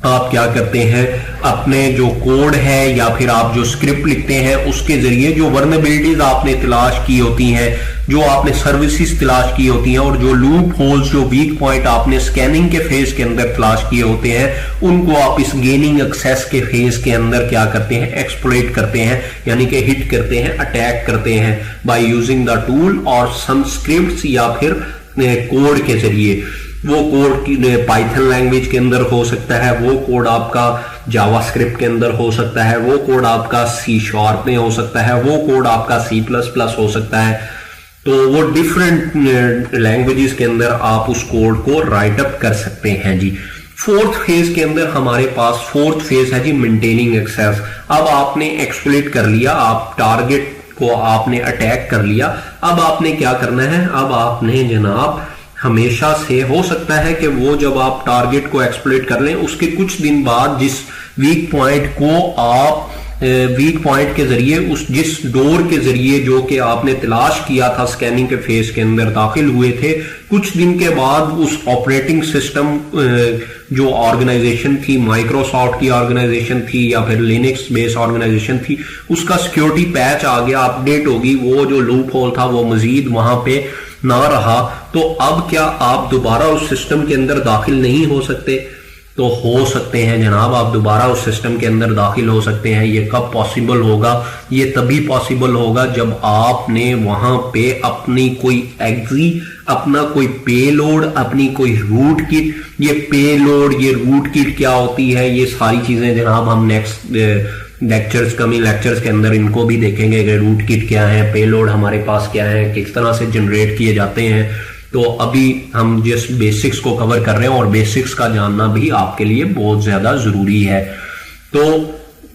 आप क्या करते हैं, अपने जो कोड है या फिर आप जो स्क्रिप्ट लिखते हैं उसके जरिए जो वर्नेबिलिटीज आपने तलाश की होती हैं, जो आपने सर्विसेज तलाश की होती हैं और जो लूप होल्स, जो वीक पॉइंट आपने स्कैनिंग के फेज के अंदर तलाश किए होते हैं, उनको आप इस गेनिंग एक्सेस के फेज के अंदर क्या करते हैं, एक्सप्लॉइट करते हैं, यानी कि हिट करते हैं, अटैक करते हैं बाय यूजिंग द टूल और सम स्क्रिप्ट्स या फिर कोड के जरिए। वो कोड की पाइथन लैंग्वेज के अंदर हो सकता है, वो कोड आपका जावास्क्रिप्ट के अंदर हो सकता है, वो कोड आपका सी शार्प में हो सकता है, वो कोड आपका C++ हो सकता है। तो वो डिफरेंट लैंग्वेजेस के अंदर आप उस कोड को राइट अप कर सकते हैं जी। फोर्थ फेज के अंदर हमारे पास फोर्थ फेज है जी मेंटेनिंग एक्सेस। अब आपने एक्सप्लॉइट कर लिया, आप टारगेट को आपने अटैक कर लिया, अब आपने क्या करना है, अब आपने जनाब हमेशा से हो सकता है कि वो जब आप टारगेट को एक्सप्लॉइट कर लें उसके कुछ दिन बाद जिस वीक पॉइंट को आप वीक पॉइंट के जरिए उस जिस डोर के जरिए जो कि आपने तलाश किया था स्कैनिंग के फेज के अंदर दाखिल हुए थे, कुछ दिन के बाद उस ऑपरेटिंग सिस्टम जो ऑर्गेनाइजेशन थी, माइक्रोसॉफ्ट की ऑर्गेनाइजेशन थी या फिर लिनक्स बेस्ड ऑर्गेनाइजेशन थी, उसका सिक्योरिटी पैच आ गया, अपडेट होगी, वो जो लूप होल था वो मजीद वहां पे ना रहा। तो अब क्या आप दोबारा उस सिस्टम के अंदर दाखिल नहीं हो सकते? तो हो सकते हैं जनाब, आप दोबारा उस सिस्टम के अंदर दाखिल हो सकते हैं। ये कब पॉसिबल होगा? ये तभी पॉसिबल होगा जब आपने वहां पे अपनी कोई एग्जी, अपना कोई पेलोड, अपनी कोई रूट किट, ये पेलोड, ये रूट किट क्या होती है, ये सारी चीजें जनाब हम नेक्स्ट लेक्चर्स, कमिंग लेक्चर्स के अंदर इनको भी देखेंगे कि रूट किट क्या है, पेलोड हमारे पास क्या है, किस तरह से जनरेट किए जाते हैं। तो अभी हम जिस बेसिक्स को कवर कर रहे हैं और बेसिक्स का जानना भी आपके लिए बहुत ज्यादा जरूरी है। तो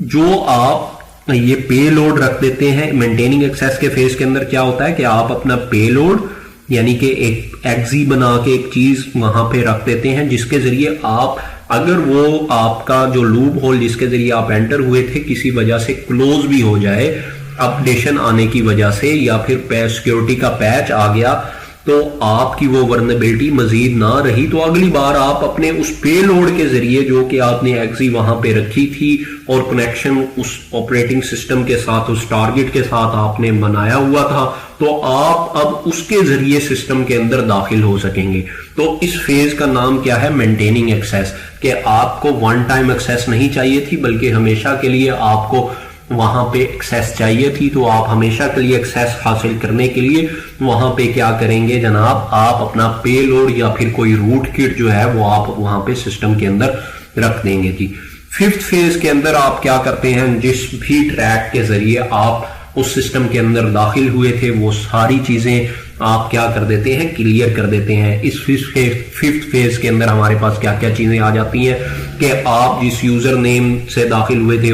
जो आप ये पेलोड रख देते हैं मेंटेनिंग एक्सेस के फेज के अंदर, क्या होता है कि आप अपना पेलोड यानी कि एक एक्जी बना के एक चीज वहां पे रख देते हैं, जिसके जरिए आप, अगर वो आपका जो लूप होल जिसके जरिए आप एंटर हुए थे किसी वजह से क्लोज भी हो जाए, अपडेशन आने की वजह से, या फिर सिक्योरिटी का पैच आ गया, तो आपकी वो वर्नेबिलिटी मजीद ना रही, तो अगली बार आप अपने उस पेलोड के जरिए जो कि आपने एक्सी वहां पे रखी थी और कनेक्शन उस ऑपरेटिंग सिस्टम के साथ, उस टारगेट के साथ आपने बनाया हुआ था, तो आप अब उसके जरिए सिस्टम के अंदर दाखिल हो सकेंगे। तो इस फेज का नाम क्या है? Maintaining access. कि आपको वन टाइम एक्सेस नहीं चाहिए थी, बल्कि हमेशा के लिए आपको वहां पे एक्सेस चाहिए थी। तो आप हमेशा के लिए एक्सेस हासिल करने के लिए वहां पे क्या करेंगे जनाब? आप अपना पेलोड या फिर कोई रूट किट जो है वो आप वहां पे सिस्टम के अंदर रख देंगे जी। फिफ्थ फेज के अंदर आप क्या करते हैं? जिस भी ट्रैक के जरिए आप उस सिस्टम के अंदर दाखिल हुए थे वो सारी चीजें आप क्या कर देते हैं? क्लियर कर देते हैं। इस फिफ्थ फेज के अंदर हमारे पास क्या क्या चीजें आ जाती हैं कि आप जिस यूजर नेम से दाखिल हुए थे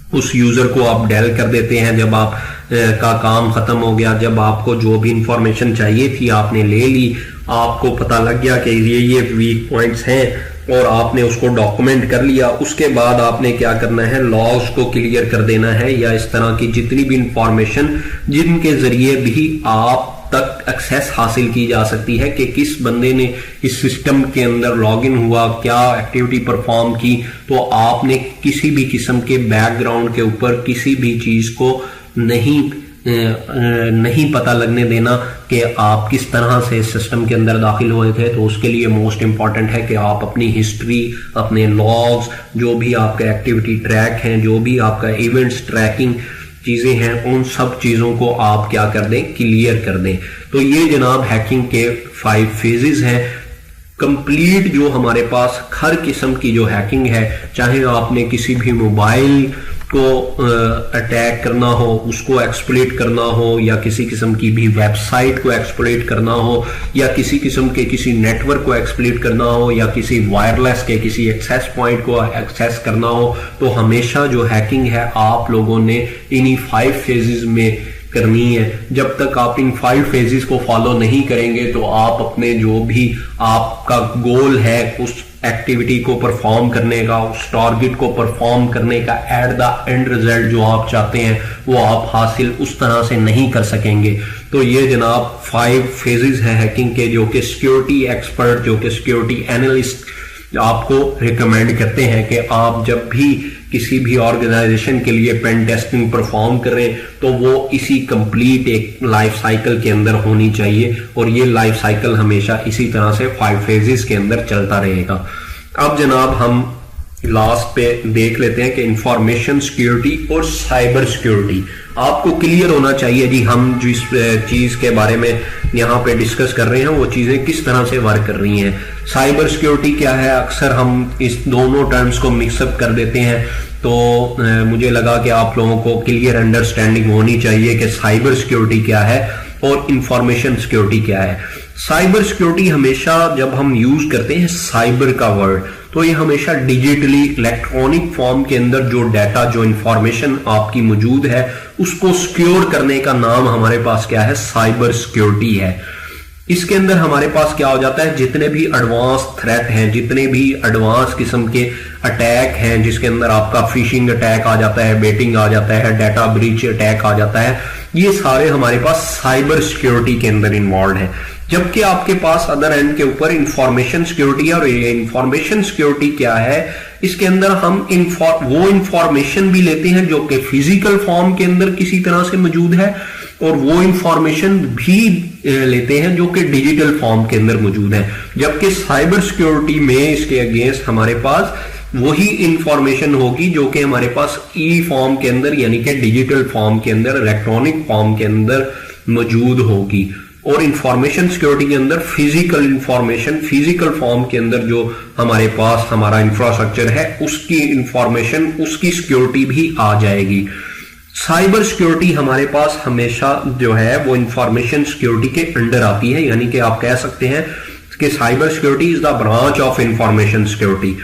उस यूजर को आप डेल कर देते हैं। जब आप का काम खत्म हो गया, जब आपको जो भी इंफॉर्मेशन चाहिए थी आपने ले ली, आपको पता लग गया कि ये वीक पॉइंट्स हैं और आपने उसको डॉक्यूमेंट कर लिया, उसके बाद आपने क्या करना है? लॉग्स को क्लियर कर देना है, या इस तरह की जितनी भी इंफॉर्मेशन जिनके जरिए भी आप तक एक्सेस हासिल की जा सकती है कि किस बंदे ने इस सिस्टम के अंदर लॉगिन हुआ, क्या एक्टिविटी परफॉर्म की, तो आपने किसी भी किस्म के बैकग्राउंड के ऊपर किसी भी चीज को नहीं पता लगने देना कि आप किस तरह से सिस्टम के अंदर दाखिल हुए थे। तो उसके लिए मोस्ट इंपॉर्टेंट है कि आप अपनी हिस्ट्री, अपने लॉग्स, जो भी आपका एक्टिविटी ट्रैक हैं, जो भी आपका इवेंट्स ट्रैकिंग चीजें हैं, उन सब चीजों को आप क्या कर दें? क्लियर कर दें। तो ये जनाब हैकिंग के 5 फेजेस हैं। कंप्लीट जो हमारे पास हर किस्म की जो हैकिंग है, चाहे आपने किसी भी मोबाइल को अटैक करना हो, उसको एक्सप्लॉइट करना हो, या किसी किस्म की भी वेबसाइट को एक्सप्लॉइट करना हो, या किसी किस्म के किसी नेटवर्क को एक्सप्लॉइट करना हो, या किसी वायरलेस के किसी एक्सेस पॉइंट को एक्सेस करना हो, तो हमेशा जो हैकिंग है आप लोगों ने इन्हीं 5 फेजेस में करनी है। जब तक आप इन 5 फेजेस को फॉलो नहीं करेंगे तो आप अपने जो भी आपका गोल है उस एक्टिविटी को परफॉर्म करने का, उस टारगेट को परफॉर्म करने का, एट द एंड रिजल्ट जो आप चाहते हैं वो आप हासिल उस तरह से नहीं कर सकेंगे। तो ये जनाब 5 फेजेस हैं हैकिंग के, जो कि सिक्योरिटी एक्सपर्ट, जो कि सिक्योरिटी एनालिस्ट आपको रिकमेंड करते हैं कि आप जब भी किसी भी ऑर्गेनाइजेशन के लिए पेन टेस्टिंग परफॉर्म करें तो वो इसी कंप्लीट एक लाइफ साइकिल के अंदर होनी चाहिए, और ये लाइफ साइकिल हमेशा इसी तरह से 5 फेजेस के अंदर चलता रहेगा। अब जनाब हम लास्ट पे देख लेते हैं कि इंफॉर्मेशन सिक्योरिटी और साइबर सिक्योरिटी आपको क्लियर होना चाहिए जी। हम जिस चीज के बारे में यहाँ पे डिस्कस कर रहे हैं वो चीजें किस तरह से वर्क कर रही हैं। साइबर सिक्योरिटी क्या है? अक्सर हम इस दोनों टर्म्स को मिक्सअप कर देते हैं, तो मुझे लगा कि आप लोगों को क्लियर अंडरस्टैंडिंग होनी चाहिए कि साइबर सिक्योरिटी क्या है और इंफॉर्मेशन सिक्योरिटी क्या है। साइबर सिक्योरिटी हमेशा जब हम यूज करते हैं साइबर का वर्ड, तो ये हमेशा डिजिटली इलेक्ट्रॉनिक फॉर्म के अंदर जो डाटा, जो इंफॉर्मेशन आपकी मौजूद है उसको सिक्योर करने का नाम हमारे पास क्या है? साइबर सिक्योरिटी है। इसके अंदर हमारे पास क्या हो जाता है? जितने भी एडवांस थ्रेट हैं, जितने भी एडवांस किस्म के अटैक हैं जिसके अंदर आपका फिशिंग अटैक आ जाता है, बेटिंग आ जाता है, डाटा ब्रीच अटैक आ जाता है, ये सारे हमारे पास साइबर सिक्योरिटी के अंदर इन्वॉल्व है। जबकि आपके पास अदर एंड के ऊपर इंफॉर्मेशन सिक्योरिटी, और ये इंफॉर्मेशन सिक्योरिटी क्या है, इसके अंदर हम वो इंफॉर्मेशन भी लेते हैं जो कि फिजिकल फॉर्म के अंदर किसी तरह से मौजूद है, और वो इंफॉर्मेशन भी लेते हैं जो कि डिजिटल फॉर्म के अंदर मौजूद है। जबकि साइबर सिक्योरिटी में इसके अगेंस्ट हमारे पास वही इंफॉर्मेशन होगी जो कि हमारे पास ई फॉर्म के अंदर यानी कि डिजिटल फॉर्म के अंदर, इलेक्ट्रॉनिक फॉर्म के अंदर मौजूद होगी। और इंफॉर्मेशन सिक्योरिटी के अंदर फिजिकल इंफॉर्मेशन, फिजिकल फॉर्म के अंदर जो हमारे पास हमारा इंफ्रास्ट्रक्चर है उसकी इंफॉर्मेशन, उसकी सिक्योरिटी भी आ जाएगी। साइबर सिक्योरिटी हमारे पास हमेशा जो है वो इंफॉर्मेशन सिक्योरिटी के अंडर आती है, यानी कि आप कह सकते हैं कि cyber security is the branch of information security.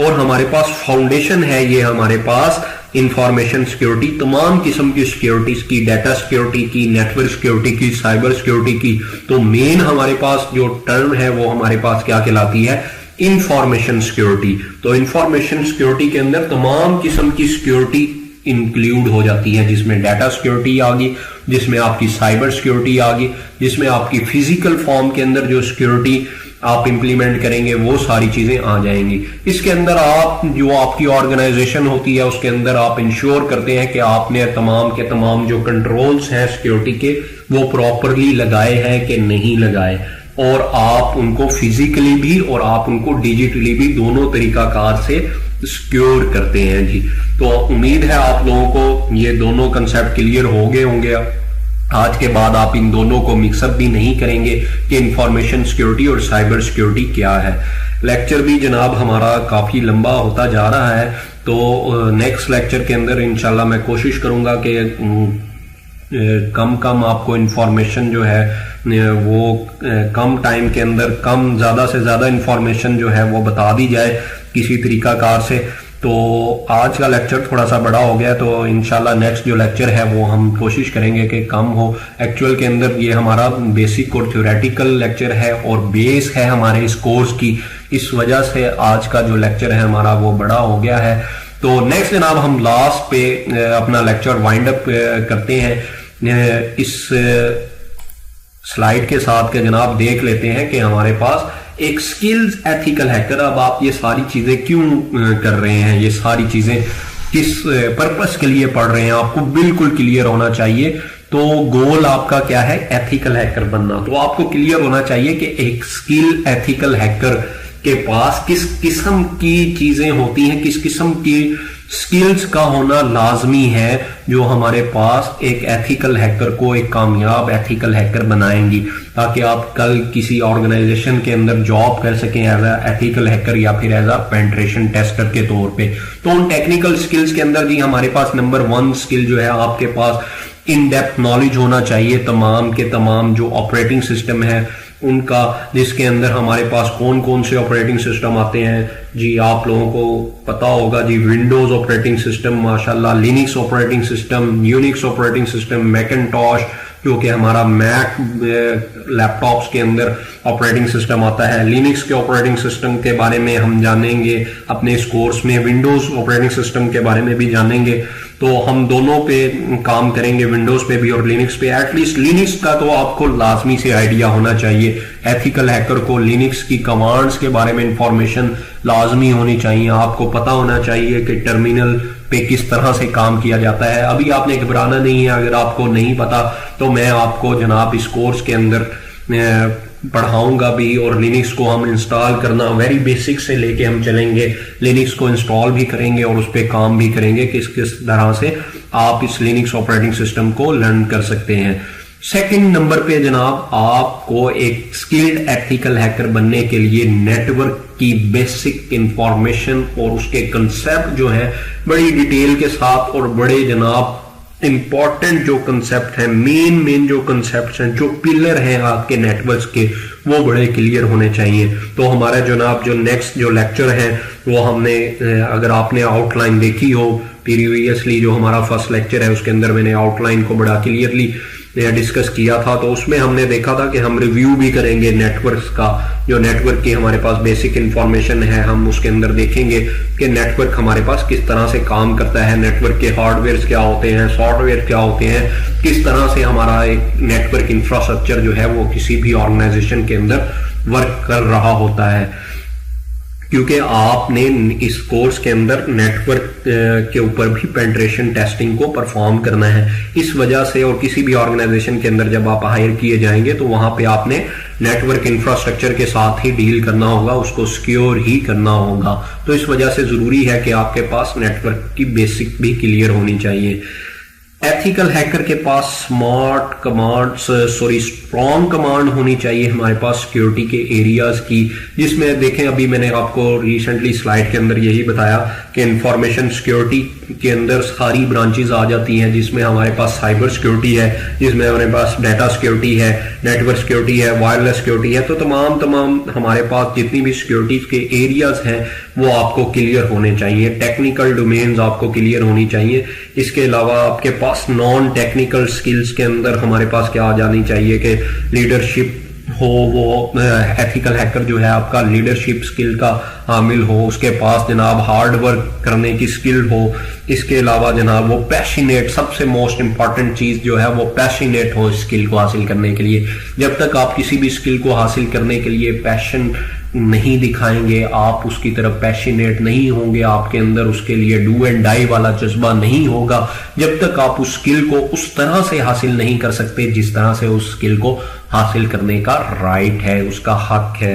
और हमारे पास फाउंडेशन है ये हमारे पास इंफॉर्मेशन सिक्योरिटी, तमाम किस्म की सिक्योरिटीज की, डाटा सिक्योरिटी की, नेटवर्क सिक्योरिटी की, साइबर सिक्योरिटी की। तो मेन हमारे पास जो टर्म है वो हमारे पास क्या कहलाती है, इंफॉर्मेशन सिक्योरिटी। तो इंफॉर्मेशन सिक्योरिटी के अंदर तमाम किस्म की सिक्योरिटी इंक्लूड हो जाती है, जिसमें डाटा सिक्योरिटी आ गई, जिसमें आपकी साइबर सिक्योरिटी आ गई, जिसमें आपकी फिजिकल फॉर्म के अंदर जो सिक्योरिटी आप इंप्लीमेंट करेंगे वो सारी चीजें आ जाएंगी। इसके अंदर आप जो आपकी ऑर्गेनाइजेशन होती है उसके अंदर आप इंश्योर करते हैं कि आपने तमाम के तमाम जो कंट्रोल्स हैं सिक्योरिटी के वो प्रॉपरली लगाए हैं कि नहीं लगाए, और आप उनको फिजिकली भी और आप उनको डिजिटली भी दोनों तरीकाकार से सिक्योर करते हैं जी। तो उम्मीद है आप लोगों को ये दोनों कंसेप्ट क्लियर हो गए होंगे। आज के बाद आप इन दोनों को मिक्सअप भी नहीं करेंगे कि इंफॉर्मेशन सिक्योरिटी और साइबर सिक्योरिटी क्या है। लेक्चर भी जनाब हमारा काफी लंबा होता जा रहा है, तो नेक्स्ट लेक्चर के अंदर इंशाल्लाह मैं कोशिश करूंगा कि कम आपको इंफॉर्मेशन जो है वो कम टाइम के अंदर कम ज्यादा से ज्यादा इंफॉर्मेशन जो है वो बता दी जाए किसी तरीकाकार से। तो आज का लेक्चर थोड़ा सा बड़ा हो गया, तो इंशाल्लाह नेक्स्ट जो लेक्चर है वो हम कोशिश करेंगे कि कम हो। एक्चुअल के अंदर ये हमारा बेसिक और थ्योरेटिकल लेक्चर है और बेस है हमारे इस कोर्स की, इस वजह से आज का जो लेक्चर है हमारा वो बड़ा हो गया है। तो नेक्स्ट जनाब हम लास्ट पे अपना लेक्चर वाइंड अप करते हैं इस स्लाइड के साथ के जनाब देख लेते हैं कि हमारे पास एक स्किल्स एथिकल हैकर। अब आप ये सारी चीजें क्यों कर रहे हैं, ये सारी चीजें किस पर्पस के लिए पढ़ रहे हैं, आपको बिल्कुल क्लियर होना चाहिए। तो गोल आपका क्या है, एथिकल हैकर बनना। तो आपको क्लियर होना चाहिए कि एक स्किल एथिकल हैकर के पास किस किस्म की चीजें होती हैं, किस किस्म की स्किल्स का होना लाजमी है जो हमारे पास एक एथिकल हैकर को एक कामयाब एथिकल हैकर बनाएंगी, ताकि आप कल किसी ऑर्गेनाइजेशन के अंदर जॉब कर सकें एज अ एथिकल हैकर या फिर एज अ पेनिट्रेशन टेस्टर के तौर पे। तो उन टेक्निकल स्किल्स के अंदर जी हमारे पास नंबर 1 स्किल जो है आपके पास इन डेप्थ नॉलेज होना चाहिए तमाम के तमाम जो ऑपरेटिंग सिस्टम है उनका, जिसके अंदर हमारे पास कौन कौन से ऑपरेटिंग सिस्टम आते हैं जी आप लोगों को पता होगा जी। विंडोज ऑपरेटिंग सिस्टम माशाल्लाह, Linux operating system, Unix operating system, Macintosh जो कि हमारा मैक लैपटॉप्स के अंदर ऑपरेटिंग सिस्टम आता है। लिनक्स के ऑपरेटिंग सिस्टम के बारे में हम जानेंगे अपने इस कोर्स में, विंडोज ऑपरेटिंग सिस्टम के बारे में भी जानेंगे। तो हम दोनों पे काम करेंगे, विंडोज पे भी और लिनक्स पे। एटलीस्ट लिनक्स का तो आपको लाजमी से आइडिया होना चाहिए। एथिकल हैकर को लिनक्स की कमांड्स के बारे में इंफॉर्मेशन लाजमी होनी चाहिए। आपको पता होना चाहिए कि टर्मिनल पे किस तरह से काम किया जाता है। अभी आपने घबराना नहीं है, अगर आपको नहीं पता तो मैं आपको जनाब इस कोर्स के अंदर पढ़ाऊंगा भी, और लिनक्स को हम इंस्टॉल करना वेरी बेसिक से लेके हम चलेंगे। लिनक्स को इंस्टॉल भी करेंगे और उस पर काम भी करेंगे किस किस तरह से आप इस लिनक्स ऑपरेटिंग सिस्टम को लर्न कर सकते हैं। सेकंड नंबर पे जनाब आपको एक स्किल्ड एथिकल हैकर बनने के लिए नेटवर्क की बेसिक इंफॉर्मेशन और उसके कंसेप्ट जो है बड़ी डिटेल के साथ और बड़े जनाब इंपॉर्टेंट जो कंसेप्ट है, मेन जो कंसेप्ट हैं, जो पिलर हैं आपके नेटवर्क्स के, वो बड़े क्लियर होने चाहिए। तो हमारा जनाब जो नेक्स्ट जो लेक्चर है वो हमने, अगर आपने आउटलाइन देखी हो प्रीवियसली, जो हमारा फर्स्ट लेक्चर है उसके अंदर मैंने आउटलाइन को बड़ा क्लियरली डिस्कस किया था, तो उसमें हमने देखा था कि हम रिव्यू भी करेंगे नेटवर्क्स का, जो नेटवर्क की हमारे पास बेसिक इंफॉर्मेशन है हम उसके अंदर देखेंगे कि नेटवर्क हमारे पास किस तरह से काम करता है, नेटवर्क के हार्डवेयर क्या होते हैं, सॉफ्टवेयर क्या होते हैं, किस तरह से हमारा एक नेटवर्क इंफ्रास्ट्रक्चर जो है वो किसी भी ऑर्गेनाइजेशन के अंदर वर्क कर रहा होता है। क्योंकि आपने इस कोर्स के अंदर नेटवर्क के ऊपर भी पेनिट्रेशन टेस्टिंग को परफॉर्म करना है, इस वजह से, और किसी भी ऑर्गेनाइजेशन के अंदर जब आप हायर किए जाएंगे तो वहां पे आपने नेटवर्क इंफ्रास्ट्रक्चर के साथ ही डील करना होगा, उसको सिक्योर ही करना होगा। तो इस वजह से जरूरी है कि आपके पास नेटवर्क की बेसिक भी क्लियर होनी चाहिए। एथिकल हैकर के पास स्ट्रॉन्ग कमांड होनी चाहिए हमारे पास सिक्योरिटी के एरियाज की, जिसमें देखें अभी मैंने आपको रिसेंटली स्लाइड के अंदर यही बताया कि इंफॉर्मेशन सिक्योरिटी के अंदर सारी ब्रांचेस आ जाती हैं, जिसमें हमारे पास साइबर सिक्योरिटी है, जिसमें हमारे पास डाटा सिक्योरिटी है, नेटवर्क सिक्योरिटी है, वायरलेस सिक्योरिटी है। तो तमाम हमारे पास जितनी भी सिक्योरिटी के एरियाज हैं वो आपको क्लियर होने चाहिए, टेक्निकल डोमेन्स आपको क्लियर होनी चाहिए। इसके अलावा आपके पास नॉन टेक्निकल स्किल्स के अंदर हमारे पास क्या आ जानी चाहिए कि लीडरशिप हो, वो एथिकल हैकर जो है आपका लीडरशिप स्किल का हामिल हो, उसके पास जनाब हार्ड वर्क करने की स्किल हो, इसके अलावा जनाब वो पैशनेट, सबसे मोस्ट इंपॉर्टेंट चीज जो है वो पैशनेट हो स्किल को हासिल करने के लिए। जब तक आप किसी भी स्किल को हासिल करने के लिए पैशन नहीं दिखाएंगे, आप उसकी तरफ पैशनेट नहीं होंगे, आपके अंदर उसके लिए डू एंड डाई वाला जज्बा नहीं होगा, जब तक आप उस स्किल को उस तरह से हासिल नहीं कर सकते जिस तरह से उस स्किल को हासिल करने का राइट है, उसका हक है।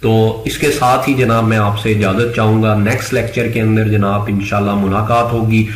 तो इसके साथ ही जनाब मैं आपसे इजाजत चाहूंगा, नेक्स्ट लेक्चर के अंदर जनाब इंशाल्लाह मुलाकात होगी।